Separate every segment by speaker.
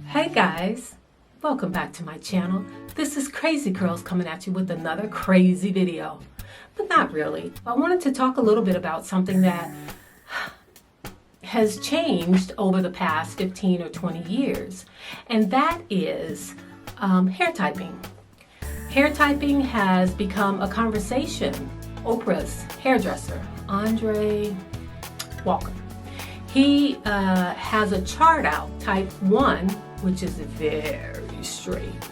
Speaker 1: Hey guys, welcome back to my channel. This is Crazy Curls coming at you with another crazy video, but not really. I wanted to talk a little bit about something that has changed over the past 15 or 20 years, and that is hair typing. Hair typing has become a conversation. Oprah's hairdresser, Andre Walker, he has a chart out, type 1, which is very straight,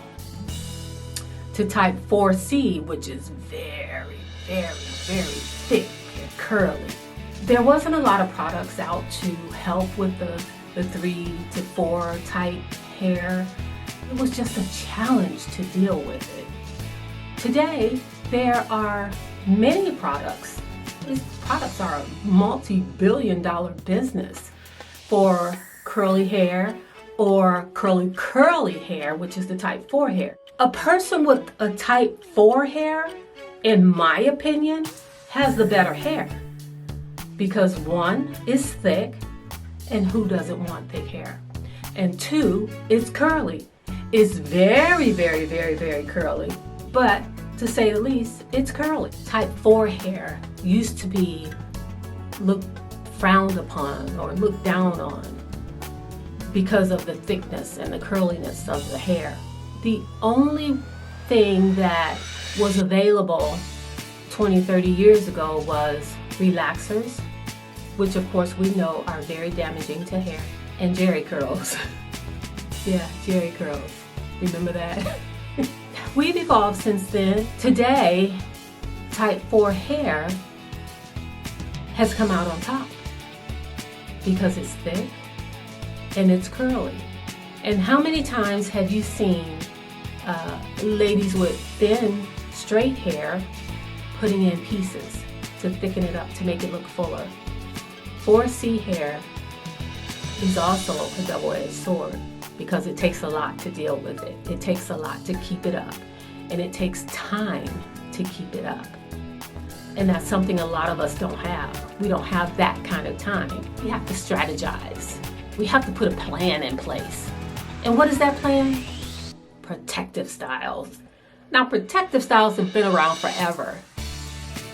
Speaker 1: to type 4C, which is very, very, very thick and curly. There wasn't a lot of products out to help with the 3 to 4 type hair. It was just a challenge to deal with it. Today, there are many products. These products are a multi-billion-dollar business for curly hair or curly hair, which is the type 4 hair. A person with a type 4 hair, in my opinion, has the better hair because 1 is thick, and who doesn't want thick hair? And 2, it's curly. It's very, very, very, very curly, but to say the least, it's curly. Type 4 hair used to be looked frowned upon or looked down on because of the thickness and the curliness of the hair. The only thing that was available 20, 30 years ago was relaxers, which of course we know are very damaging to hair, and Jerry curls. Yeah, Jerry curls. Remember that? We've evolved since then. Today, type 4 hair has come out on top because it's thick and it's curly. And how many times have you seen ladies with thin, straight hair putting in pieces to thicken it up, to make it look fuller? 4C hair is also a double-edged sword because it takes a lot to deal with it. It takes a lot to keep it up, and it takes time to keep it up. And that's something a lot of us don't have. We don't have that kind of time. We have to strategize. We have to put a plan in place. And what is that plan? Protective styles. Now, protective styles have been around forever.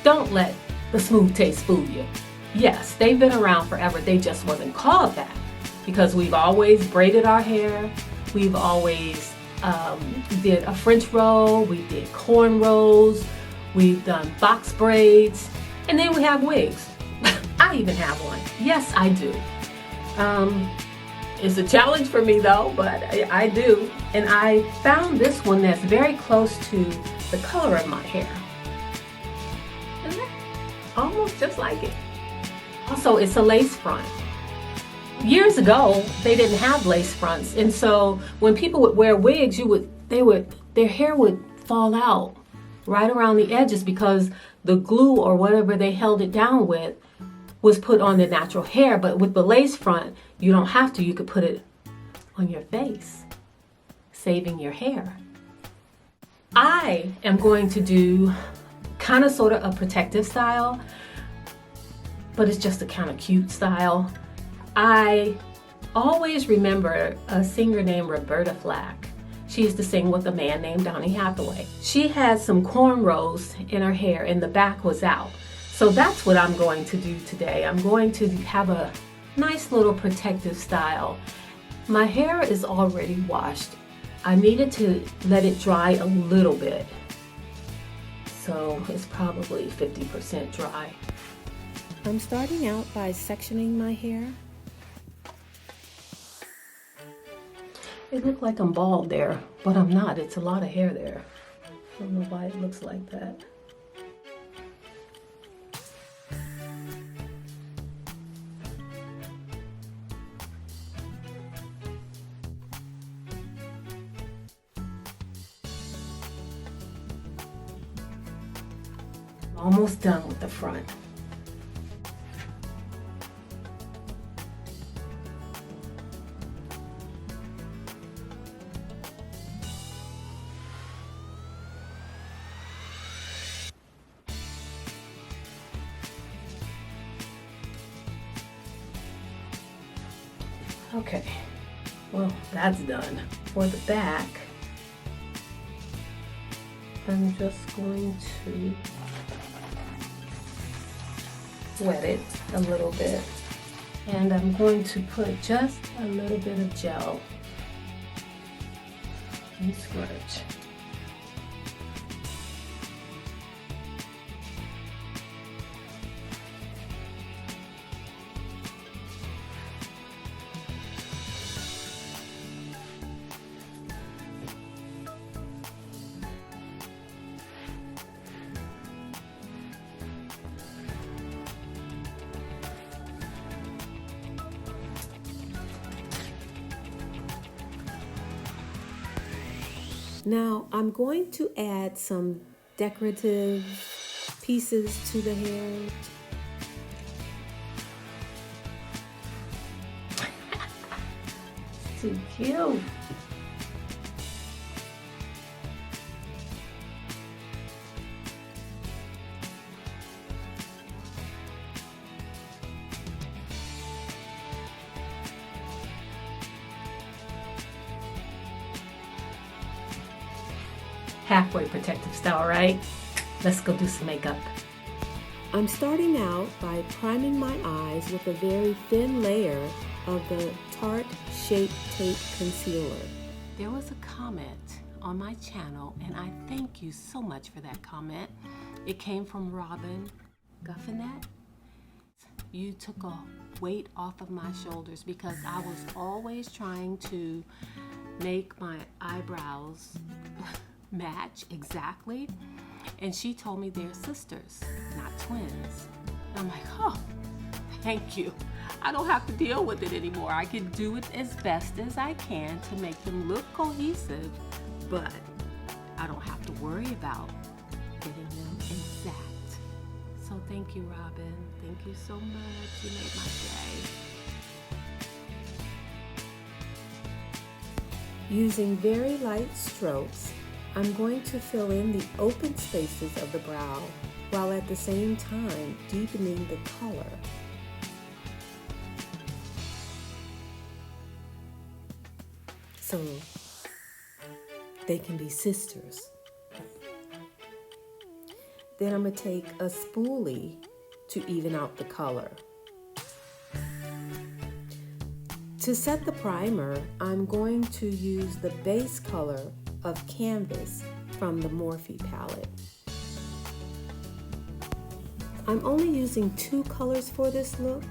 Speaker 1: Don't let the smooth taste fool you. Yes, they've been around forever. They just wasn't called that because we've always braided our hair. We've always did a French roll. We did cornrows. We've done box braids. And then we have wigs. I even have one. Yes, I do. It's a challenge for me though, but I do. And I found this one that's very close to the color of my hair. Isn't that almost just like it? Also, it's a lace front. Years ago, they didn't have lace fronts, and so when people would wear wigs, their hair would fall out right around the edges because the glue or whatever they held it down with was put on the natural hair. But with the lace front, you don't have to. You could put it on your face, saving your hair. I am going to do kind of sort of a protective style, but it's just a kind of cute style. I always remember a singer named Roberta Flack. She used to sing with a man named Donny Hathaway. She had some cornrows in her hair and the back was out. So that's what I'm going to do today. I'm going to have a nice little protective style. My hair is already washed. I needed to let it dry a little bit. So it's probably 50% dry. I'm starting out by sectioning my hair. It looked like I'm bald there, but I'm not. It's a lot of hair there. I don't know why it looks like that. Almost done with the front. Okay, Well, that's done. For the back, I'm just going to wet it a little bit. And I'm going to put just a little bit of gel and squirt.
Speaker 2: Now I'm going to add some decorative pieces to the hair.
Speaker 1: Too cute. Halfway protective style, right? Let's go do some makeup.
Speaker 2: I'm starting out by priming my eyes with a very thin layer of the Tarte Shape Tape Concealer.
Speaker 1: There was a comment on my channel, and I thank you so much for that comment. It came from Robin Guffinet. You took a weight off of my shoulders because I was always trying to make my eyebrows match exactly. And she told me they're sisters, not twins. And I'm like, oh, thank you. I don't have to deal with it anymore. I can do it as best as I can to make them look cohesive, but I don't have to worry about getting them exact. So thank you, Robin. Thank you so much. You made my day.
Speaker 2: Using very light strokes, I'm going to fill in the open spaces of the brow while at the same time deepening the color. So they can be sisters. Then I'm going to take a spoolie to even out the color. To set the primer, I'm going to use the base color of Canvas from the Morphe palette. I'm only using 2 colors for this look,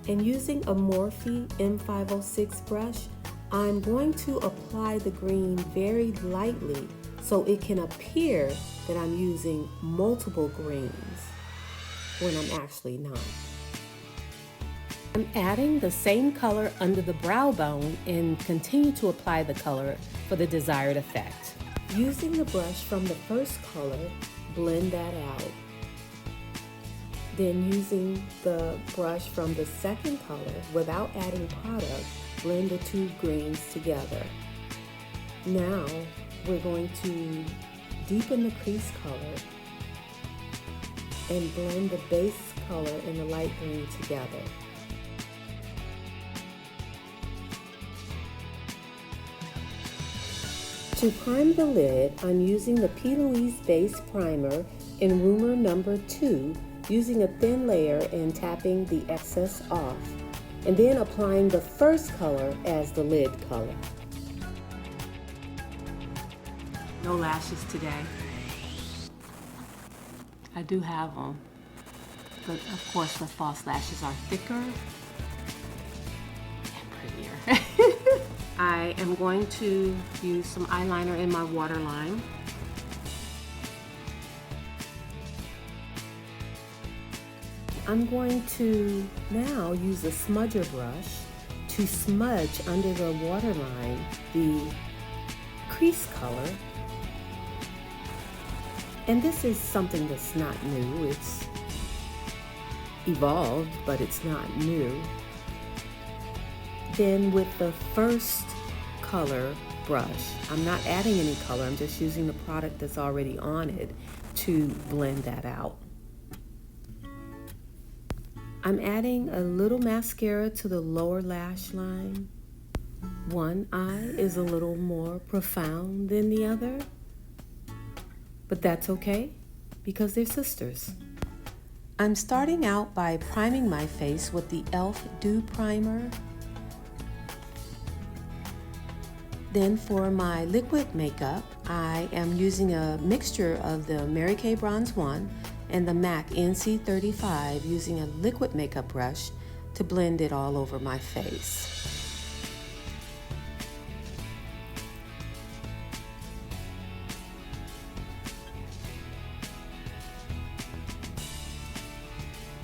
Speaker 2: and using a Morphe M506 brush, I'm going to apply the green very lightly so it can appear that I'm using multiple greens when I'm actually not. I'm adding the same color under the brow bone and continue to apply the color for the desired effect. Using the brush from the first color, blend that out. Then using the brush from the second color without adding product, blend the 2 greens together. Now we're going to deepen the crease color and blend the base color and the light green together. To prime the lid, I'm using the P. Louise Base Primer in Rumor number 2, using a thin layer and tapping the excess off, and then applying the first color as the lid color.
Speaker 1: No lashes today. I do have them, but of course the false lashes are thicker and prettier. I am going to use some eyeliner in my waterline.
Speaker 2: I'm going to now use a smudger brush to smudge under the waterline the crease color. And this is something that's not new. It's evolved, but it's not new. Then with the first color brush, I'm not adding any color, I'm just using the product that's already on it to blend that out. I'm adding a little mascara to the lower lash line One eye is a little more profound than the other, but that's okay because they're sisters. I'm starting out by priming my face with the e.l.f. Dew Primer. Then for my liquid makeup, I am using a mixture of the Mary Kay Bronze 1 and the MAC NC35 using a liquid makeup brush to blend it all over my face.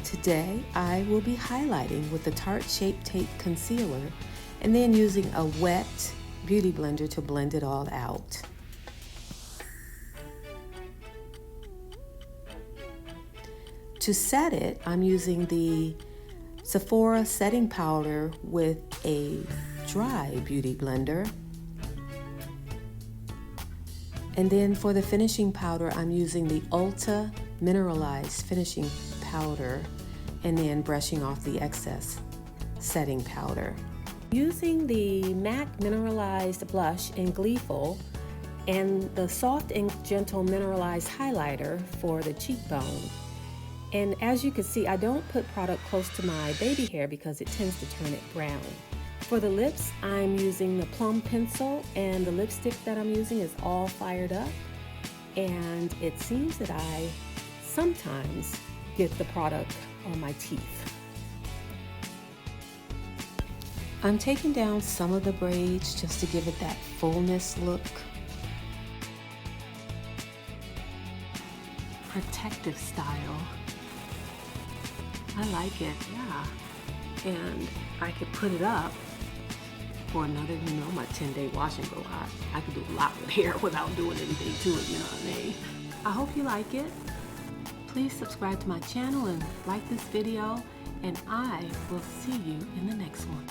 Speaker 2: Today, I will be highlighting with the Tarte Shape Tape Concealer and then using a wet beauty blender to blend it all out. To set it, I'm using the Sephora setting powder with a dry beauty blender. And then for the finishing powder, I'm using the Ulta Mineralized Finishing Powder and then brushing off the excess setting powder. Using the MAC Mineralized Blush in Gleeful and the Soft and Gentle Mineralized Highlighter for the cheekbone. And as you can see, I don't put product close to my baby hair because it tends to turn it brown. For the lips, I'm using the Plum Pencil, and the lipstick that I'm using is all fired up. And it seems that I sometimes get the product on my teeth. I'm taking down some of the braids just to give it that fullness look. Protective style. I like it, yeah. And I could put it up for another, my 10-day wash and go. I could do a lot with hair without doing anything to it, you know what I mean? I hope you like it. Please subscribe to my channel and like this video, and I will see you in the next one.